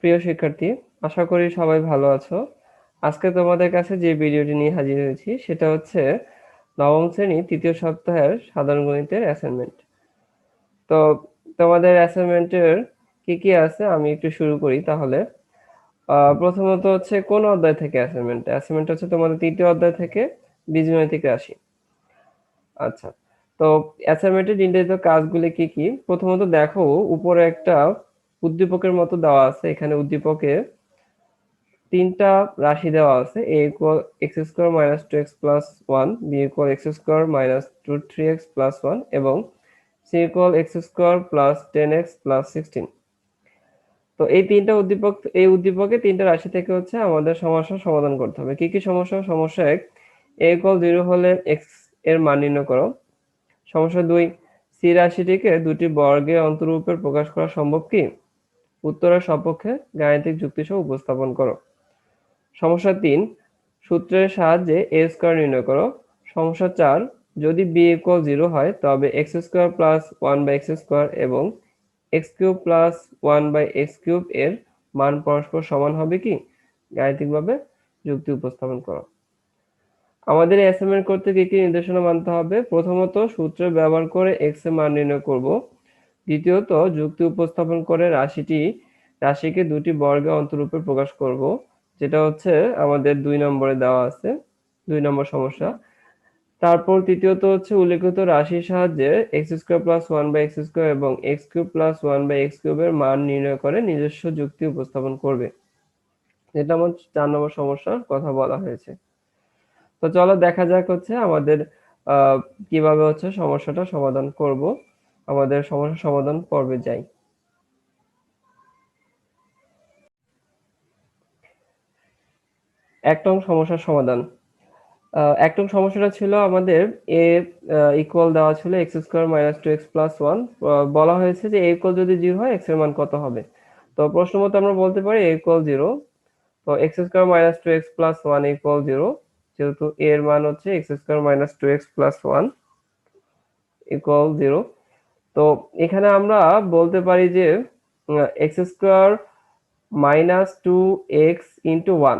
প্রিয় শিক্ষার্থী, আশা করি সবাই ভালো আছো। আজকে তোমাদের কাছে যে ভিডিওটি নিয়ে হাজির হয়েছি সেটা হচ্ছে নবম শ্রেণী তৃতীয় সপ্তাহের সাধারণ গণিতের অ্যাসাইনমেন্ট। তো তোমাদের অ্যাসাইনমেন্টের কি কি আছে আমি একটু শুরু করি তাহলে। প্রথমত হচ্ছে কোন অধ্যায় থেকে অ্যাসাইনমেন্ট হচ্ছে তোমাদের তৃতীয় অধ্যায় থেকে বীজগণিতিক রাশি। আচ্ছা, তো অ্যাসাইনমেন্টের নির্ধারিত কাজগুলি কি কি? প্রথমত দেখো, উপরে একটা উদ্দীপকের মতো দেওয়া আছে। এখানে উদ্দীপকে তিনটা রাশি দেওয়া আছে। a equal x square minus two x plus one, b equal x square minus two three x plus one এবং c equal x square plus ten x plus sixteen. তো এই উদ্দীপকে তিনটা রাশি থেকে হচ্ছে আমাদের সমস্যার সমাধান করতে হবে। কি কি সমস্যা? সমস্যা এক, a ইকুয়াল জিরো হলে এক্স এর মান নির্ণয় করো। সমস্যা দুই, সি রাশিটিকে দুটি বর্গের অন্তরূপে প্রকাশ করা সম্ভব কি? উত্তরের সপক্ষে গাণিতিক যুক্তিসহ উপস্থাপন করো। সমস্যা তিন, সূত্রের সাহায্যে এ স্কয়ার নির্ণয় করো। সমস্যা চার, যদি বি ইকুয়াল জিরো হয় তবে x square plus one by x square এবং x cube plus one by x cube এর মান পরস্পর সমান হবে কি? গাণিতিকভাবে যুক্তি উপস্থাপন করো। আমাদের অ্যাসাইনমেন্ট করতে কি কি নির্দেশনা মানতে হবে? প্রথমত, সূত্র ব্যবহার করে এক্স এর মান নির্ণয় করব। দ্বিতীয়ত, যুক্তি উপস্থাপন করে রাশিকে দুটি বর্গের অন্তরূপে প্রকাশ করব, যেটা হচ্ছে আমাদের 2 নম্বরে দেওয়া আছে, 2 নম্বর সমস্যা। তারপর তৃতীয়ত হচ্ছে উল্লেখিত রাশির সাহায্যে x square plus one by x square এবং x cube plus one by x কিউবের মান নির্ণয় করে নিজস্ব যুক্তি উপস্থাপন করবে, যেটা আমার 4 নম্বর সমস্যার কথা বলা হয়েছে। তো চলো দেখা যাক হচ্ছে আমাদের কিভাবে হচ্ছে সমস্যাটা সমাধান করব। আমাদের সমস্যা সমাধান পর্বে যাই। 1 নং সমস্যার সমাধান। 1 নং সমস্যাটা ছিল আমাদের a ইকুয়াল দেওয়া ছিল x square minus two x plus one. বলা হয়েছে যে a ইকুয়াল যদি জিরো হয় এক্স এর মান কত হবে। তো প্রশ্ন মতো আমরা বলতে পারি a ইকুয়াল জিরো। তো x square minus two x plus one equal zero, যেহেতু a এর মান হচ্ছে x square minus two x plus one equal zero. তো এখানে আমরা বলতে পারি যে x square minus two x into one,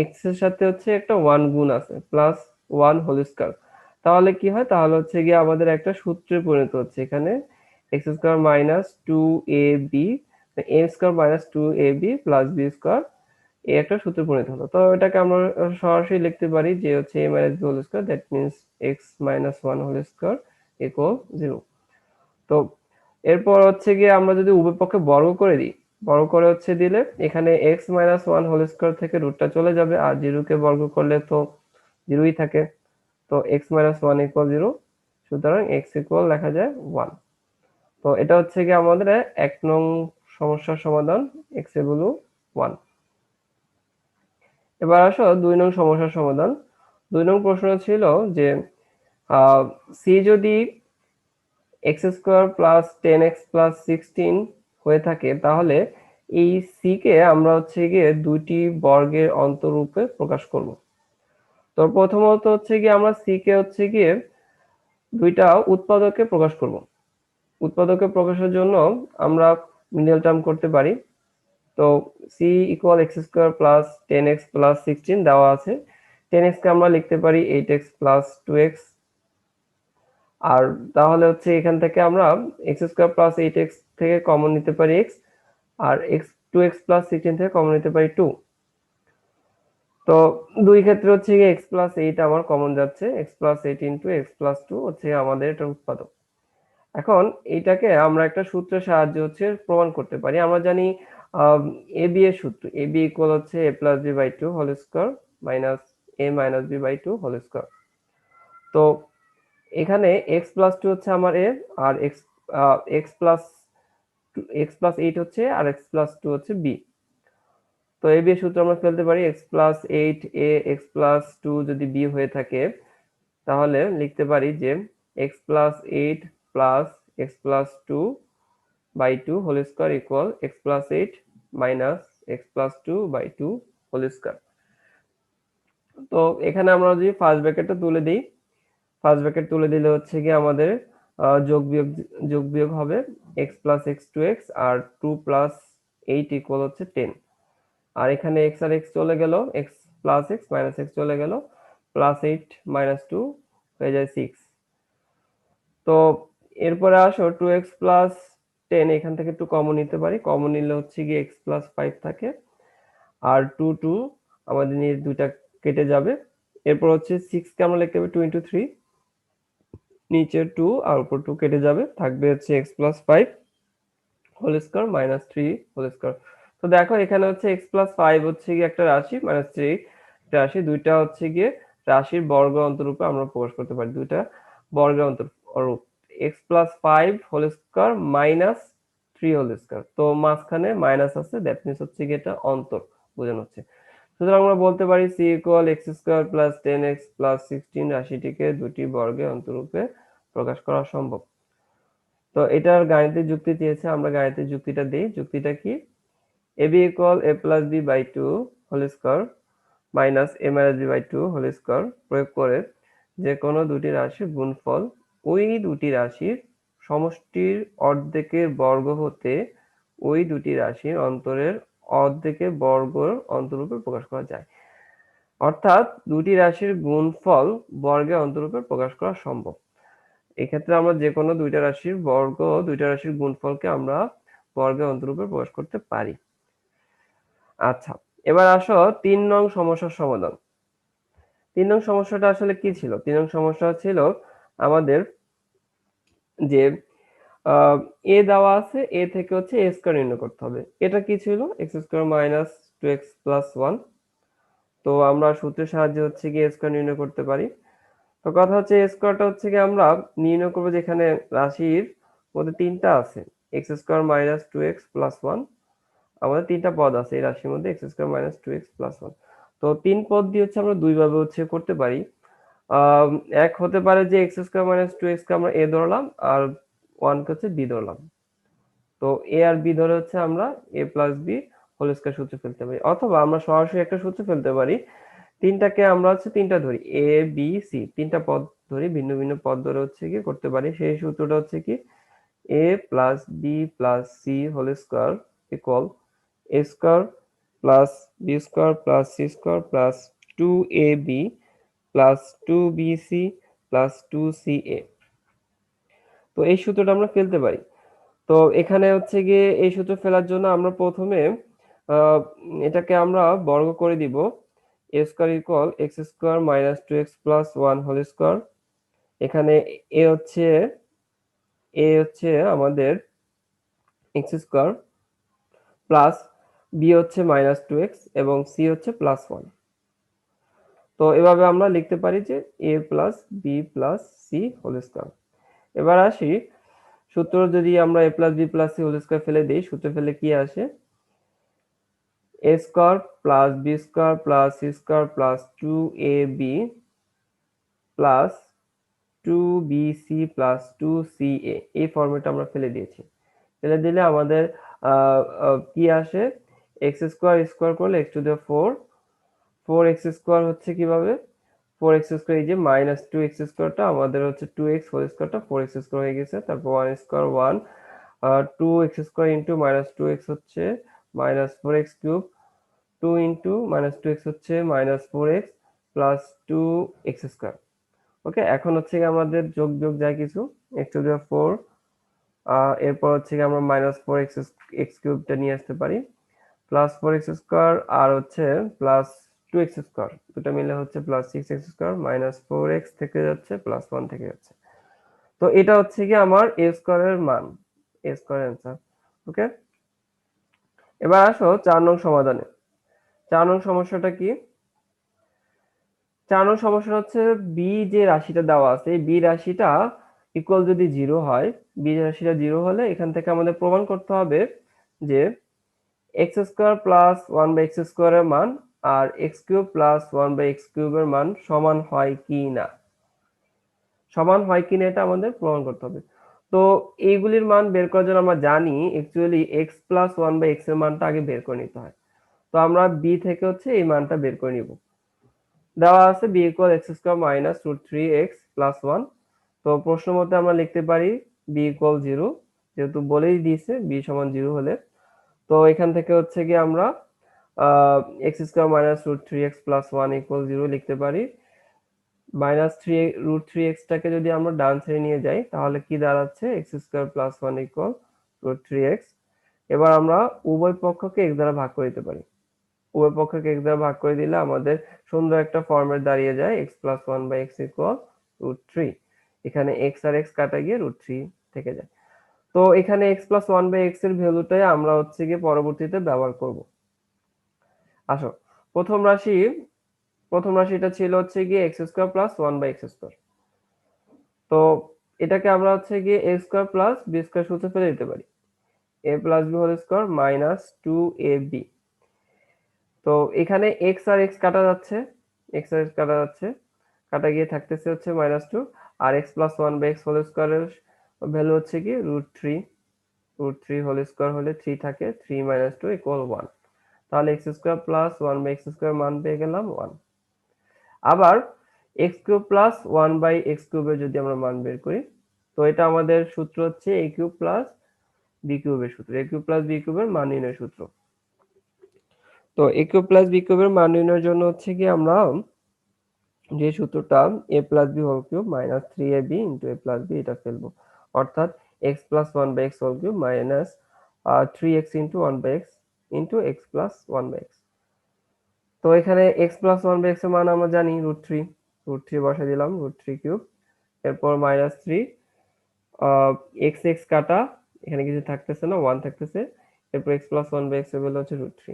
x এর সাথে হচ্ছে একটা ওয়ান গুণ আছে, প্লাস ওয়ান হোল স্কোয়ার। তাহলে কি হয়? তাহলে হচ্ছে গিয়ে আমাদের একটা সূত্রে পরিণত হচ্ছে। এখানে x square minus two a B, A square minus two a B plus b square, এই একটা সূত্রে পরিণত হলো। তো এটাকে আমরা সরাসরি লিখতে পারি যে হচ্ছে a minus b whole square, that means x minus one whole square equal zero. তো এরপর হচ্ছে গিয়ে আমরা যদি উভয় পক্ষে বর্গ করে দিই, বর্গ করে হচ্ছে দিলে এখানে x minus one whole square থেকে রুটটা চলে যাবে, আর জিরোকে বর্গ করলে তো জিরোই থাকে। তো x minus one equal zero, সুতরাং এক্স ইকুয়াল লেখা যায় ওয়ান। তো এটা হচ্ছে গিয়ে আমাদের 1 নং সমস্যার সমাধান, এক্স এর ভ্যালু ওয়ান। এবার আসো 2 নং সমস্যার সমাধান। 2 নং প্রশ্ন ছিল যে সি যদি x square plus ten x plus sixteen হয়ে থাকে, তাহলে এই সি কে আমরা হচ্ছে গিয়ে দুইটি বর্গের অন্তরূপে প্রকাশ করব। তো প্রথমত হচ্ছে গিয়ে আমরা সি কে হচ্ছে গিয়ে দুইটা উৎপাদকে প্রকাশ করব। উৎপাদকে প্রকাশের জন্য আমরা মিডল টার্ম করতে পারি। তো c equal x square plus ten x plus sixteen দেওয়া আছে। টেন এক্স কে আমরা লিখতে পারি eight x plus two x. আর তাহলে হচ্ছে এখান থেকে আমরা x square plus eight x থেকে কমন নিতে পারি এক্স, আর x two x plus sixteen থেকে কমন নিতে পারি টু। তো দুই ক্ষেত্রে হচ্ছে এক্স প্লাস এইট আমার কমন যাচ্ছে, x plus eight into x plus two হচ্ছে আমাদের এটা উৎপাদক। এখন এইটাকে আমরা একটা সূত্রের সাহায্যে হচ্ছে প্রমাণ করতে পারি। আমরা জানি এ বি এর সূত্র, এ বি ইকুয়াল হচ্ছে a plus b by two whole square minus a minus b by two whole square. তো এখানে এক্স প্লাস টু হচ্ছে আমার এ, আর এক্স প্লাস এইট হচ্ছে, আর এক্স প্লাস টু হচ্ছে বি। তো এই বি এর সূত্র আমরা ফেলতে পারি x plus eight a x plus two যদি বি হয়ে থাকে, তাহলে লিখতে পারি যে x plus eight plus x plus two by two whole square equal x plus eight minus x plus two by two whole square. তো এখানে আমরা যদি ফার্স্ট ব্র্যাকেটটা তুলে দিই, ফার্স্ট ব্র্যাকেট তুলে দিলে হচ্ছে কি আমাদের যোগ বিয়োগ হবে x plus x two x আর টু প্লাস 8 ইকুয়াল হচ্ছে 10। আর এখানে এক্স আর এক্স চলে গেল, x plus x minus x চলে গেল, +8 - 2 হয়ে যায় 6। তো এরপরে আসো 2x প্লাস 10, এখান থেকে 2 কমন নিতে পারি, কমন নিলে হচ্ছে গিয়ে x প্লাস 5 থাকে, আর 2 আমাদের নিয়ে দুইটা কেটে যাবে। এরপর হচ্ছে 6 কে আমরা লিখতে পারি 2 × 3, নিচে 2 আর উপর 2 কেটে যাবে, থাকবে হচ্ছে x plus 5 whole square minus 3 whole square. তো দেখো এখানে হচ্ছে x প্লাস 5 হচ্ছে গিয়ে একটা রাশি, মাইনাস 3 একটা রাশি, দুইটা হচ্ছে গিয়ে রাশির বর্গ অন্তরূপে আমরা প্রকাশ করতে পারি, দুইটা বর্গের অন্তরূপ। x plus 5 whole square minus 3 whole square, তো মাঝখানে মাইনাস আছে, দ্যাট মিন্স হচ্ছে গিয়ে এটা অন্তর বোঝানো হচ্ছে। সুতরাং আমরা বলতে পারি c equal x square plus 10x plus 16 রাশিটিকে দুটি বর্গের অন্তরূপে প্রকাশ করা সম্ভব। তো এটার গাণিতিক যুক্তি দিয়েছে, আমরা গাণিতিক যুক্তিটা দিই। যুক্তিটা কি? ab equal a plus b by 2 whole square minus a minus b by 2 whole square প্রয়োগ করে যে কোনো দুটি রাশির গুণফল ওই দুটি রাশির সমষ্টির অর্ধেকের বর্গ হতে ওই দুটি রাশির অন্তরের অর্ধেকের বর্গ অন্তরূপে প্রকাশ করা যায়। অর্থাৎ দুটি রাশির গুণফল বর্গের অন্তরূপে প্রকাশ করা সম্ভব। এক্ষেত্রে আমরা যে কোনো দুইটা রাশির বর্গ, দুইটা রাশির গুণফলকে আমরা বর্গের অন্তরূপে প্রকাশ করতে পারি। আচ্ছা, এবার আসো 3 নং সমস্যার সমাধান। 3 নং সমস্যাটা আসলে কি ছিল? 3 নং সমস্যা ছিল আমাদের যে এ দেওয়া আছে, এ থেকে হচ্ছে এ স্কয়ার নির্ণয় করতে হবে। এটা কি ছিল? X square minus 2x plus 1। তো আমরা সূত্রের সাহায্যে হচ্ছে কি এ স্কয়ার নির্ণয় করতে পারি। তো কথা হচ্ছে এ স্কয়ারটা হচ্ছে কি আমরা নির্ণয় করবো যেখানে রাশির মধ্যে তিনটা আছে, x square minus 2x plus 1, আমাদের তিনটা পদ আছে এই রাশির মধ্যে, x square minus 2x plus 1। তো তিন পদ দিয়ে হচ্ছে আমরা দুই ভাবে হচ্ছে করতে পারি। এক হতে পারে যে এক্স স্কয়ার মাইনাস 2x কে আমরা এ ধরলাম আর 1 কে হচ্ছে বি ধরলাম। তো এ আর বি ধরে হচ্ছে আমরা a plus b whole square সূত্র ফেলতে পারি, অথবা আমরা সরাসরি একটা সূত্র ফেলতে পারি। তিনটাকে আমরা হচ্ছে তিনটা ধরি, এ বি সি, তিনটা পদ ধরি, ভিন্ন ভিন্ন পদ ধরে হচ্ছে কি করতে পারি। সেই সূত্রটা হচ্ছে কি a plus b plus c whole square equal a square plus b square plus c square plus 2ab plus 2bc plus 2ca। তো এই সূত্রটা আমরা ফেলতে পারি। তো এখানে হচ্ছে গিয়ে এই সূত্র ফেলার জন্য আমরা প্রথমে এটাকে আমরা বর্গ করে দিব, a square equal x square minus 2x plus 1 whole square. এখানে এ হচ্ছে আমাদের এক্স স্কয়ার প্লাস বি হচ্ছে মাইনাস 2x এবং সি হচ্ছে প্লাস 1। তো এভাবে আমরা লিখতে পারি যে a plus b plus c whole square. এবার আসি সূত্র, যদি আমরা a plus b plus c whole square ফেলে দিই, সূত্র ফেলে কি আসে? A square plus b square plus c square plus 2ab plus 2bc plus 2ca, এই ফরম্যাটে আমরা ফেলে দিয়েছি। ফেলে দিলে আমাদের কি আসে? এক্স স্কয়ার স্কয়ার করলে x to the 4, 4x square হচ্ছে কিভাবে 4x স্কয়ার, এই যে মাইনাস 2x স্কয়ারটা আমাদের হচ্ছে 2x হোল স্কয়ারটা 4x স্কয়ার হয়ে গেছে, তারপর 1 square 1, 2x square into minus 2x হচ্ছে minus 4x cube, 2 into minus 2x হচ্ছে minus 4x plus 2x square. ওকে, এখন হচ্ছে আমাদের যোগ যোগ যায় কিছু, x টু দি 4, এরপর হচ্ছে আমরা মাইনাস 4x x কিউবটা নিয়ে আসতে পারি, প্লাস 4x স্কয়ার আর হচ্ছে প্লাস 2x স্কয়ার, দুটো মিলে হচ্ছে plus 6x square, minus 4x থেকে যাচ্ছে প্লাস 1 থেকে যাচ্ছে। তো এটা হচ্ছে কি আমার a স্কয়ারের মান, a স্কয়ার অ্যান্সার। ওকে, এবার আসো 4 নং সমাধানে। 4 নং সমস্যাটা কি? 4 নং সমস্যা হচ্ছে বি যে রাশিটা দেওয়া আছে, এই বি রাশিটা ইকুয়াল যদি 0 হয়, বি রাশিটা 0 হলে এখান থেকে আমাদের প্রমাণ করতে হবে যে x square plus 1 by x স্কয়ারের মান আর x cube plus 1 by x কিউবের মান সমান হয় কি না, সমান হয় কিনা এটা আমাদের প্রমাণ করতে হবে। তো এইগুলির মান বের করার জন্য আমরা জানি actually x plus 1 by x এর মানটা আগে বের করে নিতে হয়। তো আমরা বি থেকে হচ্ছে এই মানটা বের করে নিব। দেওয়া আছে b equal x square minus root 3x plus 1। তো প্রশ্ন মতে আমরা লিখতে পারি বি ইকুয়াল 0, যেহেতু বলেই দিয়েছে বি সমান 0 হলে। তো এখান থেকে হচ্ছে গিয়ে আমরা x square minus root three x plus one equal 0 লিখতে পারি। মাইনাস থ্রি রুট থ্রি এক্সটাকে যদি আমরা ডান সাইডে নিয়ে যাই তাহলে কি দাঁড়াচ্ছে, x square plus one equal root three x. এবার আমরা উভয় পক্ষকে এক্স দ্বারা ভাগ করে দিতে পারি। উভয় পক্ষকে এক্স দ্বারা ভাগ করে দিলে আমাদের সুন্দর একটা ফর্মেট দাঁড়িয়ে যায়, x plus one by x equal root three. এখানে এক্স আর এক্স কাটা গিয়ে রুট থ্রি থেকে যায়। তো এখানে x plus one by x এর ভ্যালুটাই আমরা হচ্ছে গিয়ে পরবর্তীতে ব্যবহার করব। আসো, প্রথম রাশিটা ছিল হচ্ছে গিয়ে x square plus one by x square. তো এটাকে আমরা হচ্ছে গিয়ে a square plus b square সূত্রে ফেলে দিতে পারি, a plus b whole square minus two a b. তো এখানে এক্স আর এক্স কাটা যাচ্ছে, কাটা গিয়ে থাকতেছে হচ্ছে মাইনাস টু, আর x plus one by x whole স্কোয়ারের ভ্যালু হচ্ছে কি রুট থ্রি হোল স্কোয়ার হলে থ্রি থাকে, three minus two equal one. তাহলে x square plus one by x square মান পেয়ে গেলাম ওয়ান। আবার x cube plus one by x কিউবের যদি আমরা মান বের করি, তো এটা আমাদের সূত্র হচ্ছে এ কিউব প্লাস বি কিউবের সূত্র, এ কিউব প্লাস বি কিউবের মান নির্ণয়ের সূত্র। তো এ কিউব প্লাস বি কিউবের মান নির্ণয়ের জন্য হচ্ছে কি আমরা যে সূত্রটা a plus b whole cube minus three a b into a plus b এটা ফেলবো, অর্থাৎ x plus one by x whole cube minus three x into one by x into x plus one by x. তো এখানে x plus one by x এর মান আমরা জানি root three বসে দিলাম, রুট থ্রি কিউব, এরপর মাইনাস থ্রি এক্স এক্স কাটা, এখানে কিছু থাকতেছে না, ওয়ান থাকতেছে, এরপর x plus one by x এর ভ্যালু হচ্ছে রুট থ্রি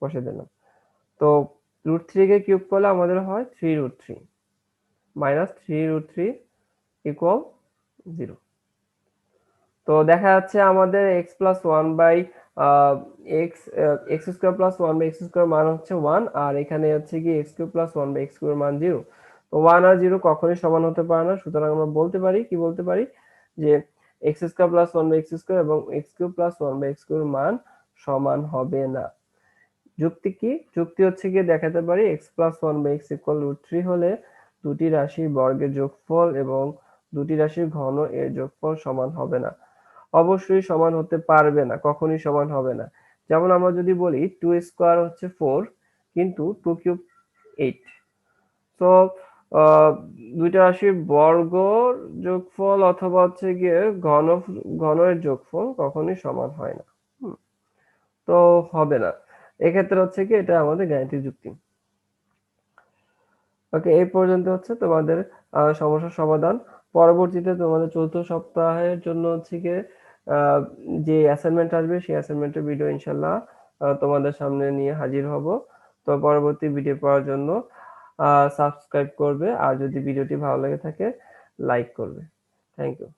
বসে দিলাম। তো রুট থ্রি কে কিউব করলে আমাদের হয় three root three minus three root three equal zero. তো দেখা যাচ্ছে আমাদের x plus one by x square plus one by x square মান হচ্ছে ওয়ান, আর এখানে হচ্ছে কি x cube plus one by x কিউবের মান জিরো। তো ওয়ান আর জিরো কখনোই সমান হতে পারে না, সুতরাং আমরা বলতে পারি যে x square plus one by x square এবং x cube plus one by x কিউবের মান সমান হবে না। যুক্তি কি? যুক্তি হচ্ছে গিয়ে দেখাতে পারি x plus one by x equal root three হলে দুটি রাশির বর্গের যোগফল এবং দুটি রাশির ঘন এর যোগফল সমান হবে না। অবশ্যই সমান হতে পারবে না, কখনোই সমান হবে না। যেমন আমরা যদি বলি টু স্কোয়ার হচ্ছে ফোর, কিন্তু টু কিউব এইট। তো দুইটা রাশির বর্গ যোগফল অথবা হচ্ছে গিয়ে ঘনের যোগফল কখনোই সমান হয় না, তো হবে না। এক্ষেত্রে হচ্ছে কি এটা আমাদের গাণিতিক যুক্তি। ওকে, এই পর্যন্ত হচ্ছে তোমাদের সমস্যার সমাধান। পরবর্তীতে তোমাদের চতুর্থ সপ্তাহের জন্য হচ্ছে গিয়ে যে অ্যাসাইনমেন্ট আসবে সেই অ্যাসাইনমেন্টের ভিডিও ইনশাল্লাহ তোমাদের সামনে নিয়ে হাজির হব। তো পরবর্তী ভিডিও পাওয়ার জন্য সাবস্ক্রাইব করবে, আর যদি ভিডিওটি ভালো লেগে থাকে লাইক করবে। Thank you.